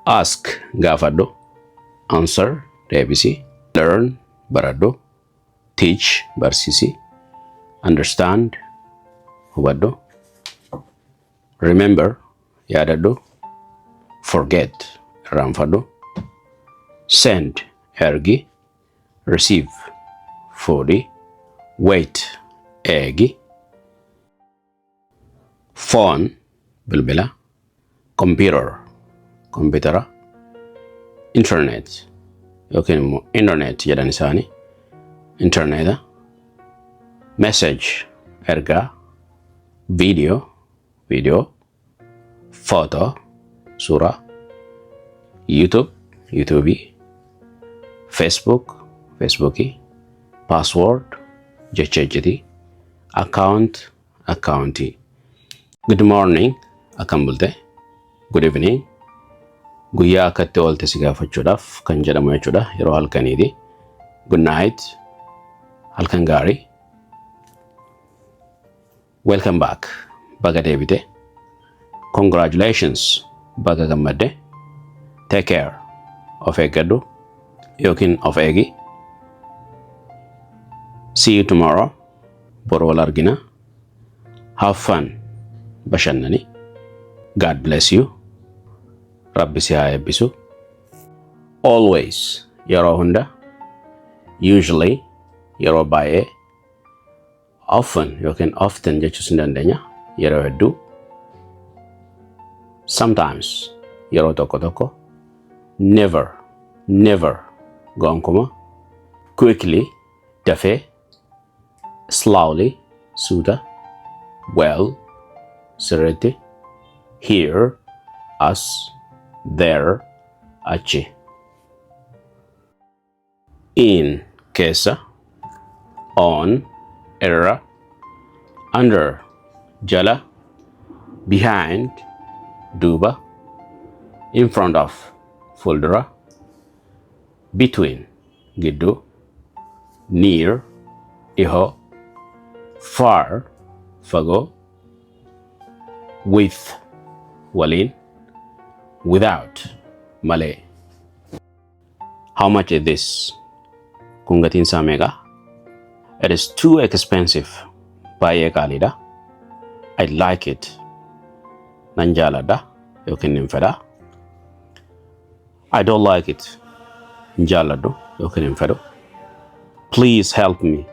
Ask gaafadhu. Answer deebisi. Learn baradhu. Teach barsiisi. Understand hubadhu. Remember yaadadhu. Forget irraanfadhu. Send ergi. Receive fuudhi. Wait eegi. Phone bilbila. Computer kompitara. Internet yookiin immoo internet jedhan isaanii interneta. Message ergaa. Video. Photo suuraa. YouTube. Facebookii. Password jecha ejjetii. Accountii. Good morning akkam bulte. Good evening. Guyyaa akkatti oolte si gaafachuudhaaf kan jedhamu jechuudha yeroo halkaniiti. Good night. Halkan gaarii. Welcome back. Baga deebite. Congratulations. Baga gammadde. Take care. Of eeggadhu yookiin of eegi. See you tomorrow. Boru wal argina. Have fun. Bashannani. God bless you. Rabbi si haa eebbisu. Always yeroo hunda. Usually yeroo baay'ee. Often yookiin often jechuus ni dandeenya. Yeroo hedduu. Sometimes yeroo tokko. Never gonkumaa. Quickly dafee. Slowly suuta. Well sirriitti. Here as there achi. In keessa. On irra. Under jala. Behind duuba. In front of fuuldura. Between gidduu. Near dhihoo. Far fagoo. With waliin. Without malee. How much is this? Kun gatiin isaa meeqa? It is too expensive. Baay'ee qaaliidha. I like it. Nan jaaladha yookiin hin fedha. I don't like it. Hin jaaladhu yookiin hin fedhu. Please help me.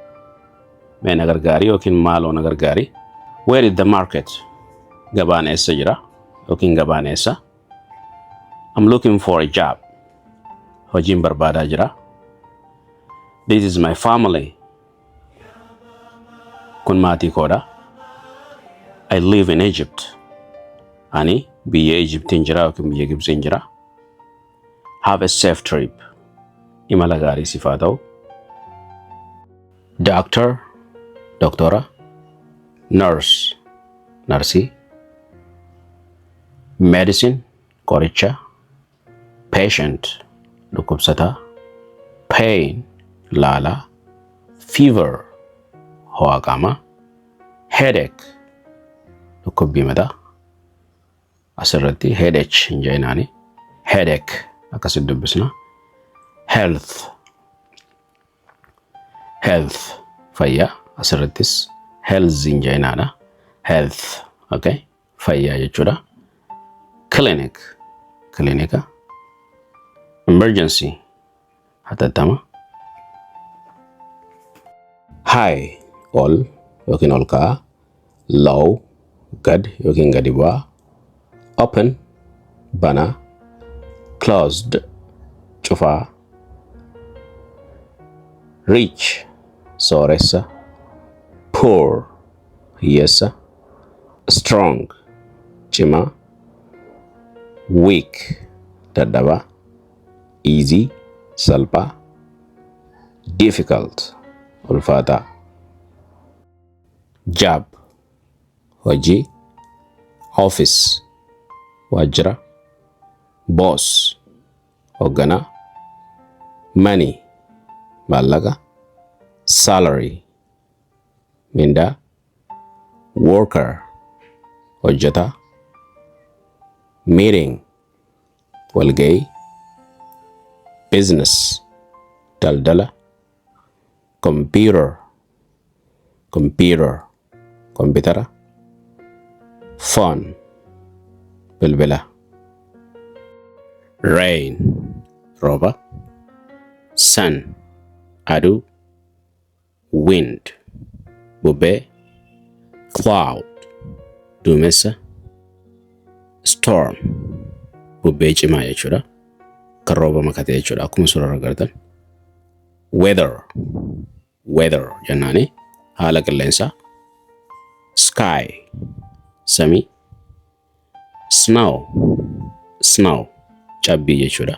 Mee na gargaari yookiin maaloo na gargaari. Where is the market? Gabaan eessa jira yookiin gabaan eessa? I'm looking for a job. Hojiin barbaadaa jira. This is my family. Kun maatii koodha. I live in Egypt. Ani biyya Egyptiin jira yookiin biyya Gibsiin jira. Have a safe trip. Imala gaarii siif haa ta'u. Doctor, doktora. Nurse, narsii. Medicine, qoricha. Patient, dhukkubsataa. Pain, laalaa. Fever, ho'a qaamaa. Headache, dhukkubbii mataa. Asirratti headache hin jeenaani. Headache akkasitti dubbisna. Health fayyaa. Asirrattis health hin jeenaadha. Health okay. Fayyaa jechuudha. Clinic. Emergency hatattama. High ol yookiin ol ka'aa. Low gad yookiin gadi bu'aa. Open banaa. Closed cufaa. Rich sooressa. Poor hiyyeessa. Strong cimaa. Weak dadhabaa. Easy salphaa. Difficult ulfaataa. Job hojii. Office waajjira. Boss hoogganaa. Money maallaqa. Salary mindaa. Worker hojjetaa. Meeting walga'ii, business, daldala, computer, kompitara, phone, bilbila. Rain, rooba, sun, aduu, wind, bubbee, cloud, duumessa, storm, bubbee cimaa jechuudha. Kan rooba makate jechuudha akkuma suuraa agartan. Weather jennaani haala qilleensaa. Sky, samii. Snow, cabbii jechuudha.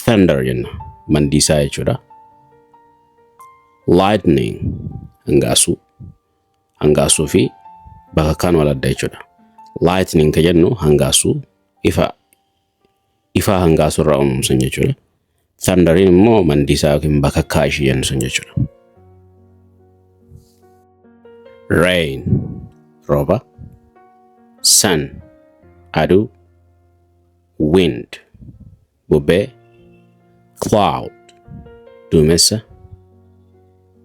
Thunder jenna mandiisaa jechuudha. Lightning, hangaasuu fi bakakkaan wal adda jechuudha. Lightning kan jennu hangaasuu ifa hangaasuu irraa uumamu sun jechuudha. Thunderiin immoo mandiisaa yookiin bakakkaa ishee jennu sun jechuudha. Rain, rooba. Sun, aduu. Wind, bubbee. Cloud, duumessa.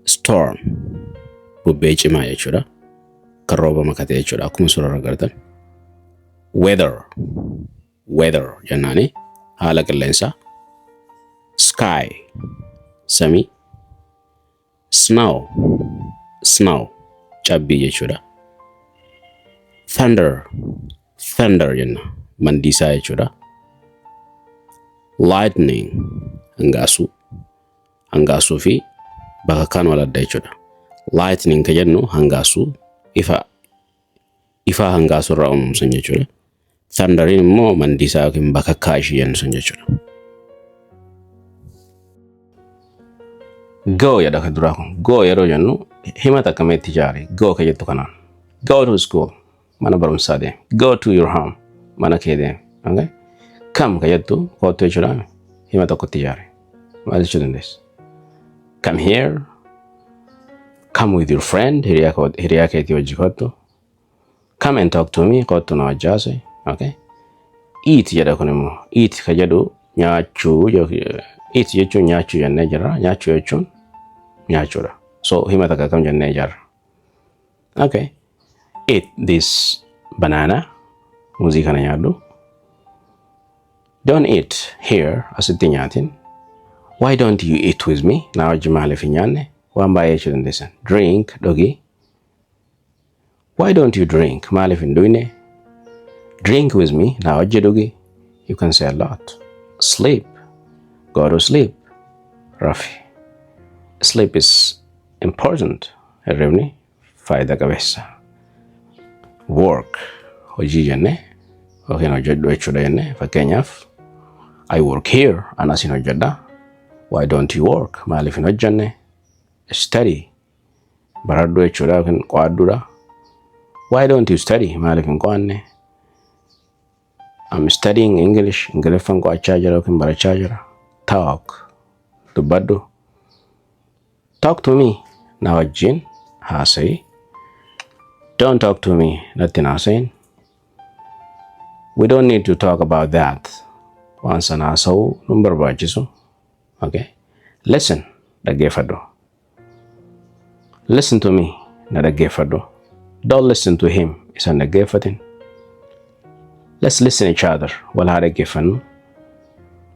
Storm, bubbee cimaa jechuudha. Kan rooba makate jechuudha akkuma suuraa agartan. Weather jennaani haala qilleensaa. Sky, samii. Snow, cabbii jechuudha. Thunder jenna mandiisaa jechuudha. Lightning, hangaasuu fi bakakkaan wal adda jechuudha. Lightning kan jennu hangaasuu ifa hangaasuu irraa uumamu sun jechuudha. Thunderiin immoo mandiisaa yookiin bakakkaa ishee jennu sun jechuudha. Go jedha kan duraa kun. Go yeroo jennu himata akkamitti ijaare. Go kan jettu kanaan. Go to school, mana barumsaa deemi. Go to your home, mana kee deemi. Okay? Come kan jettu kootu jechuudha. Hima tokkotti ijaare. Maal jechuu dandeessa? Come here. Come with your friend. Hiriyaa keetii wajji kottu. Come and talk to me. Kottu na wajjaase. Okay? Eat jedha kun immoo. Eat kan jedhu nyaachuu. Eat jechuun nyaachuu jennee jirra. Nyaachuu jechuun nyaachuudha. So hima takka kam jennee jirra. Okay. Eat this banana. Muuzii kana nyaadhu. Don't eat here. Asitti nyaatin. Why don't you eat with me? Na wajji maaliif hin nyaanne? Waan baay'ee jechuu dandeessan. Drink, dhugi. Why don't you drink? Maaliif hin dhuyne? Drink with me. Na wajji dhugi. You can say a lot. Sleep. Go to sleep. Rafi. Sleep is important. Hirribni faayida qabeessa. Work. Hojii jenne. Yookiin hojjedhu jechuudha jenne. Fakkeenyaaf I work here. Ana sin hojjedha. Why don't you work? Maaliif hin hojjenne? Study. Baradhu jechuudha yookiin qo'adhuudha. Why don't you study? Maaliif hin qo'anne? I'm studying English. Ingiliffaan qo'achaa jira yookiin barachaa jira. Talk. Dubbadhu. Talk to me. Na wajjin haasa'i. Don't talk to me. Natti hin haasayin. We don't need to talk about that. Waan sana haasa'uu nun barbaachisu. Okay. Listen. Dhaggeeffadhu. Listen to me. Na dhaggeeffadhu. Don't listen to him. Isan dhaggeeffatin. Let's listen each other. Wal haa dhaggeeffannu.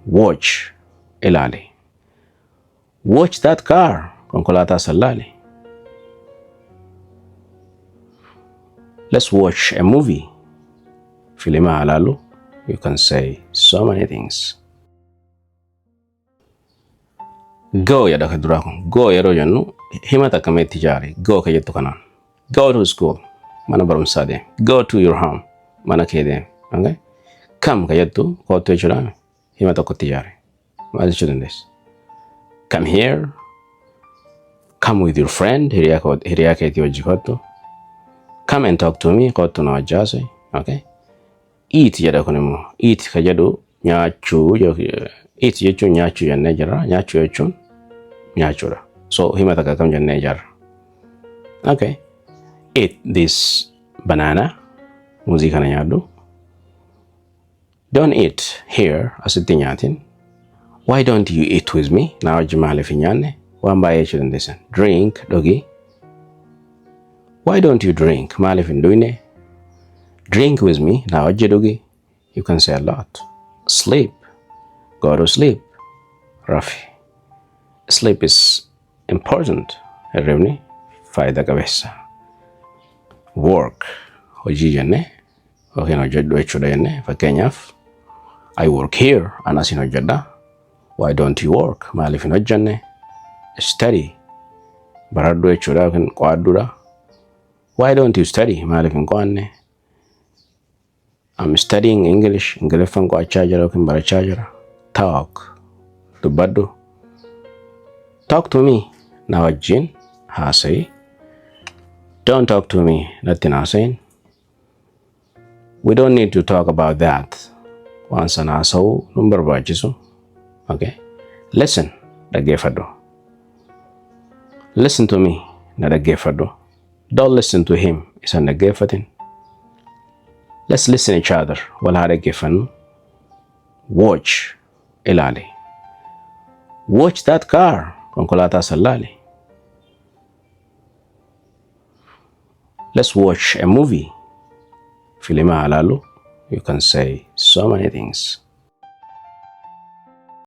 Watch. Ilaali. Watch that car. Konkolaataa san ilaali. Let's watch a movie. Filima haa ilaallu. You can say so many things. Go jedha kan duraa kun. Go yeroo jennu himata akkamitti ijaare. Go kan jettu kanaan. Go to school. Mana barumsaa deemi. Go to your home. Mana kee deemi. Okay? Come kan jettu kootu jechuudha. Hima tokkotti ijaare. Maal jechuu dandeessa? Come here. Come with your friend. Hiriyaa keetii wajji kottu. Come and talk to me. Kottu na wajjaase. Okay? Eat jedha kun immoo. Eat kan jedhu nyaachuu. Eat jechuun nyaachuu jennee jirra. Nyaachuu jechuun nyaachuudha. So hima takka kam jennee jirra. Okay. Eat this banana. Muuzii kana nyaadhu. Don't eat here asitti nyaatin. Why don't you eat with me? Na wajji maaliif hin nyaanne? Waan baay'ee jechuu dandeessan. Drink dhugi. Why don't you drink? Maaliif hin dhuyne? Drink with me. Na wajji dhugi. You can say a lot. Sleep. Go to sleep. Rafi. Sleep is important. Hirribni faayida qabeessa. Work. Hojii jenne. Yookiin hojjedhu jechuudha jenne. Fakkeenyaaf I work here. Anas hin hojjedha. Why don't you work? Maaliif hin hojjenne? Study. Baradhu jechuudha yookiin qo'adhuudha. Why don't you study? Maaliif hin qo'anne? I'm studying English. Ingiliffaan qo'achaa jira yookiin barachaa jira. Talk. Dubbadhu. Talk to me. Na wajjin haasa'i. Don't talk to me. Natti haasa'iin. We don't need to talk about that. Waan sana haasa'uu nun barbaachisu. Okay? Listen. Dhaggeeffadhu. Listen to me. Na dhaggeeffadhu. Don't listen to him. Isan dhaggeeffatin. Let's listen each other. Wal haa dhaggeeffannu. Watch. Ilaali. Watch that car. Konkolaataa san ilaali. Let's watch a movie. Filima haa ilaallu. You can say so many things.